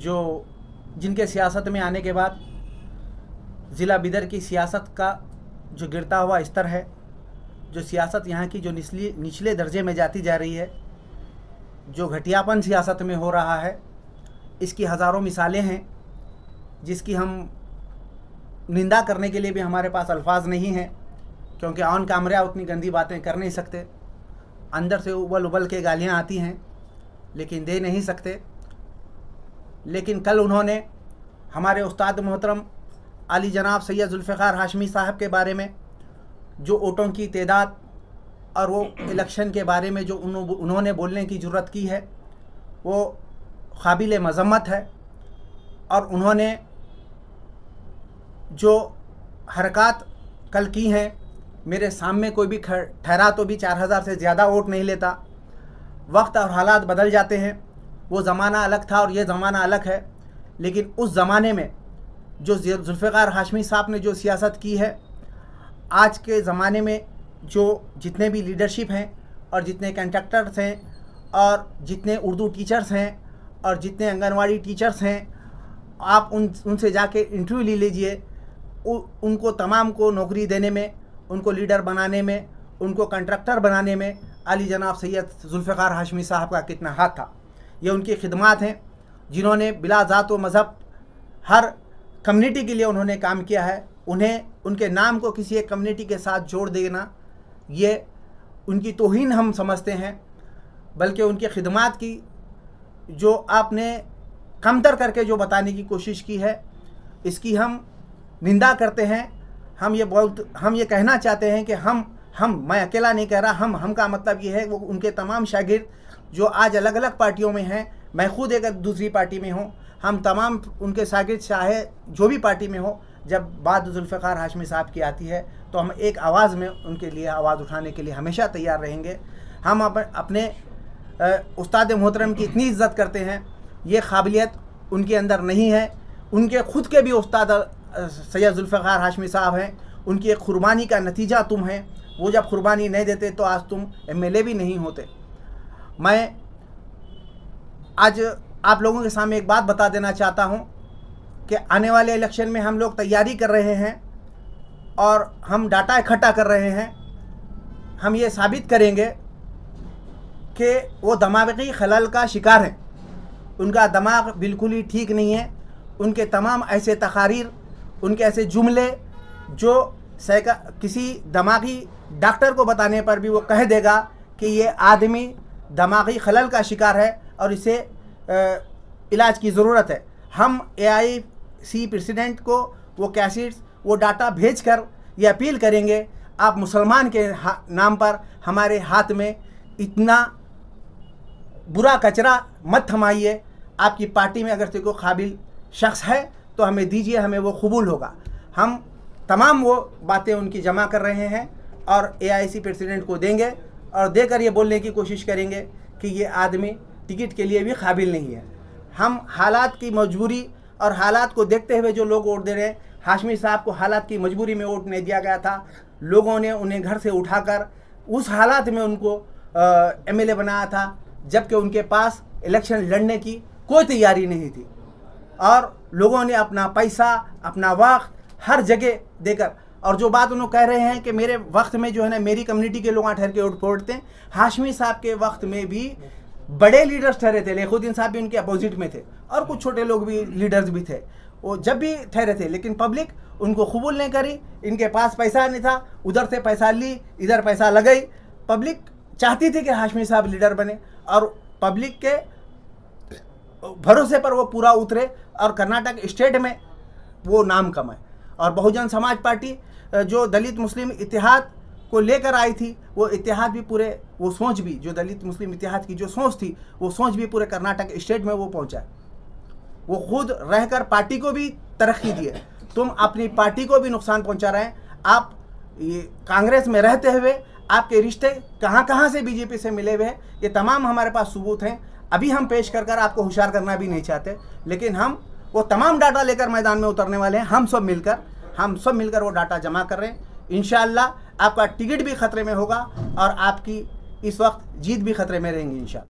जो जिनके सियासत में आने के बाद ज़िला बिदर की सियासत का जो गिरता हुआ स्तर है, जो सियासत यहाँ की जो निचले दर्जे में जाती जा रही है, जो घटियापन सियासत में हो रहा है, इसकी हज़ारों मिसालें हैं जिसकी हम निंदा करने के लिए भी हमारे पास अल्फाज नहीं हैं, क्योंकि ऑन कैमरा उतनी गंदी बातें कर नहीं सकते। अंदर से उबल उबल के गालियाँ आती हैं लेकिन दे नहीं सकते। लेकिन कल उन्होंने हमारे उस्ताद मोहतरम आली जनाब सैयद जुल्फ़िकार हाशमी साहब के बारे में जो वोटों की तादाद और वो इलेक्शन के बारे में जो उन्होंने बोलने की ज़रूरत की है, वो काबिल मज़म्मत है। और उन्होंने जो हरकत कल की हैं, मेरे सामने कोई भी ठहरा तो भी 4000 से ज़्यादा वोट नहीं लेता। वक्त और हालात बदल जाते हैं, वो ज़माना अलग था और ये ज़माना अलग है। लेकिन उस ज़माने में जो जुल्फ़िकार हाशमी साहब ने जो सियासत की है, आज के ज़माने में जो जितने भी लीडरशिप हैं और जितने कंडक्टर्स हैं और जितने उर्दू टीचर्स हैं और जितने आंगनवाड़ी टीचर्स हैं, आप उनसे जाके इंटरव्यू ले लीजिए। उनको तमाम को नौकरी देने में, उनको लीडर बनाने में, उनको कंट्रैक्टर बनाने में आली जनाब सैयद जुल्फ़िकार हाशमी साहब का कितना हाथ था। ये उनकी खिदमात हैं जिन्होंने बिला ज़ात व मज़हब हर कम्युनिटी के लिए उन्होंने काम किया है। उन्हें उनके नाम को किसी एक कम्युनिटी के साथ जोड़ देना, ये उनकी तौहीन हम समझते हैं। बल्कि उनकी खिदमात की जो आपने कमतर करके जो बताने की कोशिश की है, इसकी हम निंदा करते हैं। हम ये कहना चाहते हैं कि मैं अकेला नहीं कह रहा, हम का मतलब ये है वो उनके तमाम शागिर्द जो आज अलग अलग पार्टियों में हैं, मैं खुद एक दूसरी पार्टी में हूँ, हम तमाम उनके शागिर्द चाहे जो भी पार्टी में हो, जब बात जुल्फ़िकार हाशमी साहब की आती है तो हम एक आवाज़ में उनके लिए आवाज़ उठाने के लिए हमेशा तैयार रहेंगे। हम अपने उस्ताद मोहतरम की इतनी इज़्ज़त करते हैं, ये काबिलियत उनके अंदर नहीं है। उनके ख़ुद के भी उस्ताद सैयद जुल्फ़िकार हाशमी साहब हैं, उनकी एक कुर्बानी का नतीजा तुम हैं। वो जब कुर्बानी नहीं देते तो आज तुम MLA भी नहीं होते। मैं आज आप लोगों के सामने एक बात बता देना चाहता हूँ कि आने वाले इलेक्शन में हम लोग तैयारी कर रहे हैं और हम डाटा इकट्ठा कर रहे हैं। हम ये साबित करेंगे कि वो दिमागी खलल का शिकार हैं, उनका दिमाग बिल्कुल ही ठीक नहीं है। उनके तमाम ऐसे तकारीर, उनके ऐसे जुमले जो किसी दिमागी डॉक्टर को बताने पर भी वो कह देगा कि ये आदमी दिमागी खलल का शिकार है और इसे इलाज की ज़रूरत है। हम AIC प्रेसिडेंट को वो कैसेट्स, वो डाटा भेजकर ये अपील करेंगे, आप मुसलमान के नाम पर हमारे हाथ में इतना बुरा कचरा मत थमाइए। आपकी पार्टी में अगर कोई काबिल शख्स है तो हमें दीजिए, हमें वो कबूल होगा। हम तमाम वो बातें उनकी जमा कर रहे हैं और AIC प्रेसिडेंट को देंगे और देकर ये बोलने की कोशिश करेंगे कि ये आदमी टिकट के लिए भी काबिल नहीं है। हम हालात की मजबूरी और हालात को देखते हुए जो लोग वोट दे रहे हैं, हाशमी साहब को हालात की मजबूरी में वोट नहीं दिया गया था। लोगों ने उन्हें घर से उठाकर उस हालात में उनको MLA बनाया था, जबकि उनके पास इलेक्शन लड़ने की कोई तैयारी नहीं थी। और लोगों ने अपना पैसा, अपना वक्त हर जगह देकर, और जो बात उन्होंने कह रहे हैं कि मेरे वक्त में जो है ना मेरी कम्युनिटी के लोग ठहर के वोट फोड़ते हैं, हाशमी साहब के वक्त में भी बड़े लीडर्स ठहरे थे। लेखुद्दीन साहब भी उनके अपोजिट में थे और कुछ छोटे लोग भी, लीडर्स भी थे, वो जब भी ठहरे थे। लेकिन पब्लिक उनको कबूल नहीं करी। इनके पास पैसा नहीं था, उधर से पैसा ली, इधर पैसा लगाई। पब्लिक चाहती थी कि हाशमी साहब लीडर बने और पब्लिक के भरोसे पर वो पूरा उतरे और कर्नाटक स्टेट में वो नाम कमाए। और बहुजन समाज पार्टी जो दलित मुस्लिम इतिहाद को लेकर आई थी, वो इतिहाद भी पूरे, वो सोच भी जो दलित मुस्लिम इतिहाद की जो सोच थी, वो सोच भी पूरे कर्नाटक स्टेट में वो पहुंचा। वो खुद रहकर पार्टी को भी तरक्की दिए। तुम अपनी पार्टी को भी नुकसान पहुंचा रहे हैं। आप ये कांग्रेस में रहते हुए आपके रिश्ते कहाँ कहाँ से बीजेपी से मिले हुए हैं, ये तमाम हमारे पास सबूत हैं। अभी हम पेश कर आपको होशियार करना भी नहीं चाहते, लेकिन हम वो तमाम डाटा लेकर मैदान में उतरने वाले हैं। हम सब मिलकर वो डाटा जमा कर रहे हैं। इंशाअल्लाह आपका टिकट भी खतरे में होगा और आपकी इस वक्त जीत भी खतरे में रहेंगी इंशाअल्लाह।